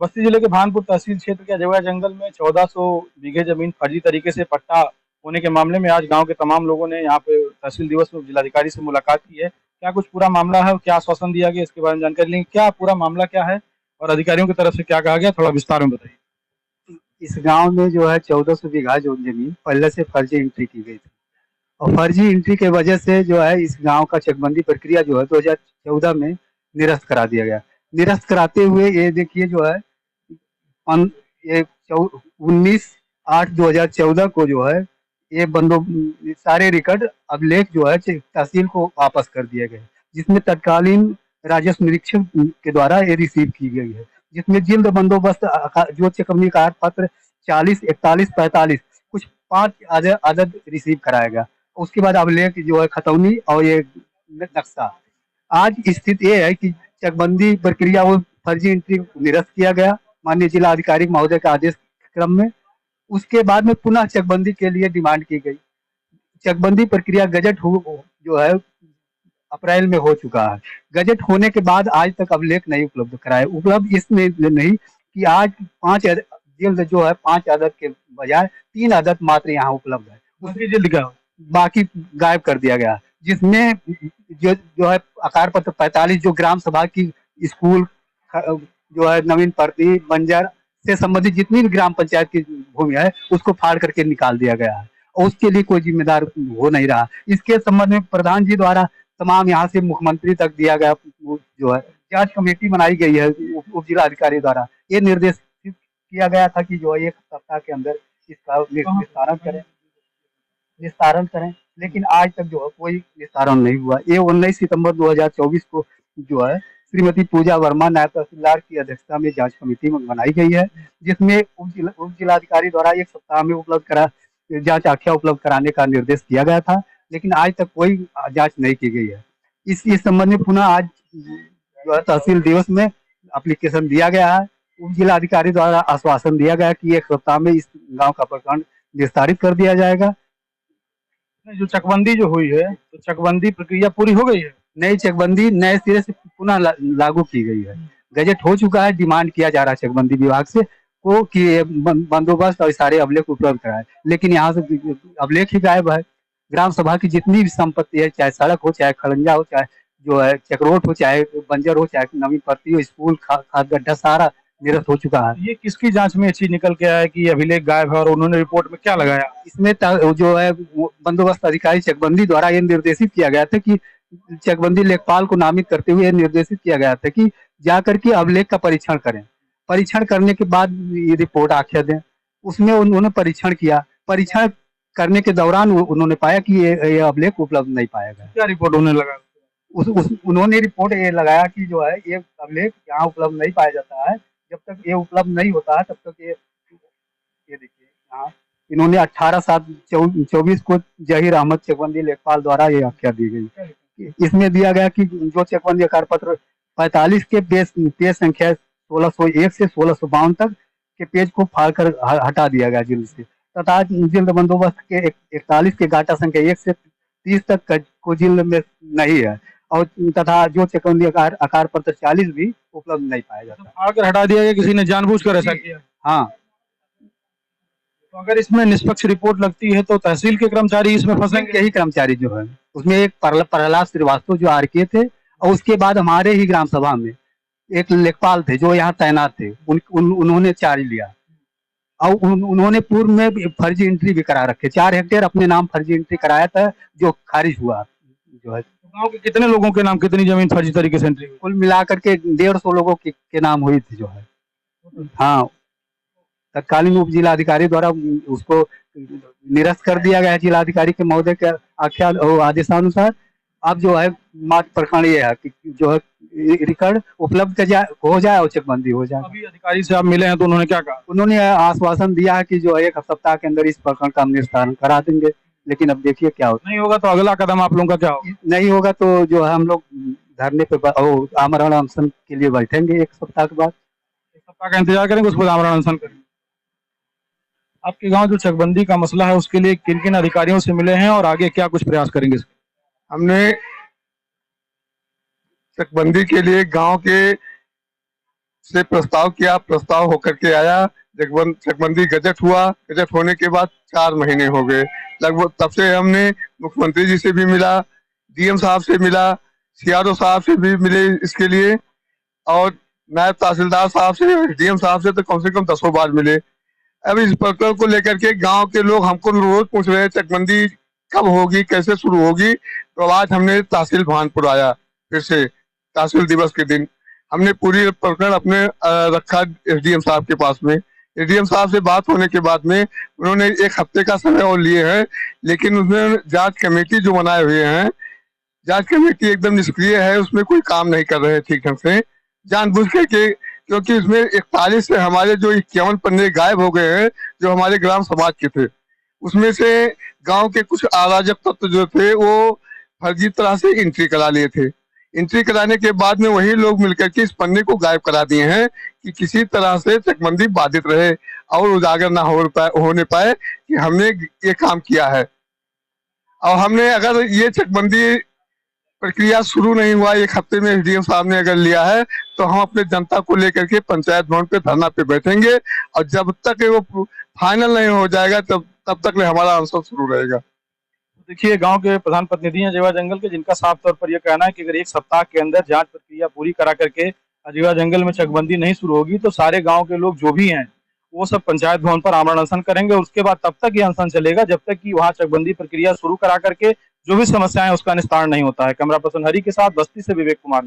बस्ती जिले के भानपुर तहसील क्षेत्र के अजवा जंगल में 1400 बीघे जमीन फर्जी तरीके से पट्टा होने के मामले में आज गांव के तमाम लोगों ने यहाँ पे तहसील दिवस में जिलाधिकारी से मुलाकात की है। क्या कुछ पूरा मामला है और क्या आश्वासन दिया गया, इसके बारे में जानकारी लेंगे। क्या पूरा मामला क्या है और अधिकारियों की तरफ से क्या कहा गया, थोड़ा विस्तार में बताइए। इस गांव में जो है 1400 बीघा जो जमीन पहले से फर्जी एंट्री की गई थी, और फर्जी एंट्री के वजह से जो है इस गांव का चकबंदी प्रक्रिया जो है 2014 में निरस्त करा दिया गया। निरस्त कराते हुए ये देखिए जो है ये 19/8/2014 को जो है ये बंदो सारे रिकॉर्ड अभिलेख जो है तहसील को वापस कर दिए गए, जिसमें तत्कालीन राजस्व निरीक्षक के द्वारा ये रिसीव की गई है, जिसमें जिल्द बंदोबस्त जो चकबंदी का पत्र 40, 41, 45 कुछ 5 आदत रिसीव कराया गया। उसके बाद अभिलेख जो है खतौनी और ये नक्शा। आज स्थिति ये है कि चकबंदी प्रक्रिया वो फर्जी एंट्री निरस्त किया गया माननीय जिला अधिकारी महोदय के आदेश क्रम में। उसके बाद में पुनः चकबंदी के लिए डिमांड की गई। चकबंदी प्रक्रिया गजट जो है अप्रैल में हो चुका है। गजट होने के बाद आज तक अभिलेख नहीं उपलब्ध कराए। उपलब्ध इसमें नहीं कि आज 5 जिल्द जो है 5 आदत के बजाय 3 आदत मात्र यहाँ उपलब्ध है। उसकी जिल्द क्या हो? बाकी गायब कर दिया गया, जिसमें जो है आकार पत्र 45 जो ग्राम सभा की स्कूल जो है नवीन प्रति बंजर से संबंधित जितनी भी ग्राम पंचायत की भूमि है उसको फाड़ करके निकाल दिया गया है और उसके लिए कोई जिम्मेदार हो नहीं रहा। इसके संबंध में प्रधान जी द्वारा तमाम यहाँ से मुख्यमंत्री तक दिया गया जो है जांच कमेटी बनाई गई है उप जिला अधिकारी द्वारा। ये निर्देश किया गया था कि जो है 1 सप्ताह के अंदर इसका निस्तारण करें, लेकिन आज तक जो है कोई निस्तारण नहीं हुआ। ये 19 सितंबर 2024 को जो है श्रीमती पूजा वर्मा नायब तहसीलदार की अध्यक्षता में जांच कमेटी बनाई गई है, जिसमें उप जिलाधिकारी द्वारा 1 सप्ताह में जांच आख्या उपलब्ध कराने का निर्देश दिया गया था, लेकिन आज तक कोई जांच नहीं की गई है। इस संबंध में पुनः आज जो है तहसील दिवस में एप्लीकेशन दिया गया है। उप जिलाधिकारी द्वारा आश्वासन दिया गया कि 1 सप्ताह में इस गाँव का प्रखंड विस्तारित कर दिया जाएगा। जो चकबंदी जो हुई है तो चकबंदी प्रक्रिया पूरी हो गई है। नई चकबंदी नए सिरे से पुनः लागू की गई है। गजट हो चुका है। डिमांड किया जा रहा है चकबंदी विभाग से को कि बंदोबस्त और सारे अभिलेख उपलब्ध कराए, लेकिन यहाँ से अभिलेख ही गायब है। ग्राम सभा की जितनी भी संपत्ति है, चाहे सड़क हो, चाहे खड़ंजा हो, चाहे जो है चक्रोट हो, चाहे बंजर हो, चाहे नवीन पत्ती हो, स्कूल खाद गड्ढा सारा निरस्त हो चुका है। ये किसकी जांच में ये चीज निकल के आया है कि अभिलेख गायब है और उन्होंने रिपोर्ट में क्या लगाया? इसमें जो है बंदोबस्त अधिकारी चकबंदी द्वारा ये निर्देशित किया गया था कि चकबंदी लेखपाल को नामित करते हुए निर्देशित किया गया था कि जाकर के अभिलेख का परीक्षण करें। परीक्षण करने के बाद ये रिपोर्ट आख्या दें। उसमें उन्होंने परीक्षण किया। परीक्षण करने के दौरान उन्होंने पाया कि ये अभिलेख उपलब्ध नहीं पाया गया। क्या रिपोर्ट उन्होंने लगाया? उन्होंने रिपोर्ट ये लगाया कि जो है ये अभिलेख यहाँ उपलब्ध नहीं पाया जाता है। जब तक ये उपलब्ध नहीं होता है तब तक ये देखिए यहाँ इन्होंने 18/7/24 को जहीर अहमद चकबंदी लेखपाल द्वारा ये आख्या दी गई। इसमें दिया गया कि जो चकबंदी आकार पत्र 45 के पेज संख्या 1601 से 1652 तक के पेज को फाड़ कर हटा दिया गया जिल्द से, तथा जिल्द बंदोबस्त के 41 के गाटा संख्या 1 से 30 तक को जिल्द में नहीं है, और तथा जो चकबंदी आकार पत्र 40 भी उपलब्ध नहीं पाया जाता। फाड़ कर हटा दिया गया, किसी ने जानबूझकर ऐसा किया? हाँ। तो अगर इसमें निष्पक्ष रिपोर्ट लगती है तो तहसील के कर्मचारी इसमें फंसेंगे? यही कर्मचारी जो है उसमें एक प्रहलाद श्रीवास्तव जो आरके थे, और उसके बाद हमारे ही ग्राम सभा में एक लेखपाल थे जो यहाँ तैनात थे। उन्होंने चार्ज लिया और उन्होंने पूर्व में फर्जी एंट्री भी करा रखे। 4 हेक्टेयर अपने नाम फर्जी एंट्री कराया था जो खारिज हुआ जो है। गांव के कितने लोगों के नाम कितनी जमीन फर्जी तरीके से एंट्री? कुल मिलाकर के 150 लोगों के नाम हुई थी जो है। हाँ, तत्कालीन उप जिलाधिकारी द्वारा उसको निरस्त कर दिया गया है जिलाधिकारी के महोदय के आख्या और आदेशानुसार। अब जो है मात्र प्रखंड ये है कि जो है रिकॉर्ड उपलब्ध हो जाए और चकबंदी हो जाए। अभी अधिकारी से आप मिले हैं तो उन्होंने क्या कहा? उन्होंने आश्वासन दिया है कि जो है 1 सप्ताह के अंदर इस प्रखंड का निस्तारण करा देंगे, लेकिन अब देखिए क्या होता है। नहीं होगा तो अगला कदम आप लोगों का क्या होगा? नहीं होगा तो जो है हम लोग धरने पे आमरण अनशन के लिए बैठेंगे 1 सप्ताह के बाद। 1 सप्ताह का इंतजार करेंगे, उसके बाद आमरण अनशन करेंगे। आपके गांव जो चकबंदी का मसला है उसके लिए किन किन अधिकारियों से मिले हैं और आगे क्या कुछ प्रयास करेंगे? हमने चकबंदी के लिए गांव के से प्रस्ताव किया, प्रस्ताव होकर के आया, चकबंदी गजट हुआ, गजट होने के बाद 4 महीने हो गए लगभग। तब से हमने मुख्यमंत्री जी से भी मिला, डीएम साहब से मिला, सीआरओ साहब से भी मिले इसके लिए, और नायब तहसीलदार साहब से, डीएम साहब से तो कम से कम 10 बार मिले। अब इस प्रकरण को लेकर के गांव के लोग हमको रोज पूछ रहे हैं चकबंदी कब होगी, कैसे शुरू होगी। तो आज हमने तहसील भानपुर आया, फिर से तहसील दिवस के दिन हमने पूरी प्रकरण अपने रखा एसडीएम साहब के पास में। एसडीएम साहब से बात होने के बाद में उन्होंने 1 हफ्ते का समय और लिए हैं, लेकिन उसमें जांच कमेटी जो बनाए हुए हैं, जांच कमेटी एकदम निष्क्रिय है, उसमें कोई काम नहीं कर रहे ठीक ढंग से, जानबूझ करके। क्योंकि उसमें 41 से हमारे जो 51 पन्ने गायब हो गए हैं, जो हमारे ग्राम समाज के थे। उसमें से गांव के कुछ अराजक तत्व जो थे वो फर्जी तरह से एंट्री करा लिए थे। एंट्री कराने के बाद में वही लोग मिलकर के इस पन्ने को गायब करा दिए हैं कि किसी तरह से चकबंदी बाधित रहे और उजागर ना होने पाए कि हमने ये काम किया है। और हमने अगर ये चकबंदी प्रक्रिया शुरू नहीं हुआ, 1 हफ्ते में एसडीएम साहब ने अगर लिया है, तो हम अपने जनता को लेकर के पंचायत भवन पे धरना पे बैठेंगे, और जब तक वो फाइनल नहीं हो जाएगा तब तक हमारा अनशन शुरू रहेगा। देखिए, गांव के प्रधान प्रतिनिधि हैं अजवा जंगल के, जिनका साफ तौर पर यह कहना है कि अगर 1 सप्ताह के अंदर जांच प्रक्रिया पूरी करा करके अजवा जंगल में चकबंदी नहीं शुरू होगी तो सारे गांव के लोग जो भी हैं वो सब पंचायत भवन पर आमरण अनशन करेंगे। और उसके बाद तब तक ये अनशन चलेगा जब तक कि वहां चकबंदी प्रक्रिया शुरू करा करके जो भी समस्याएं उसका निस्तारण नहीं होता है। कैमरा पर्सन हरि के साथ बस्ती से विवेक कुमार।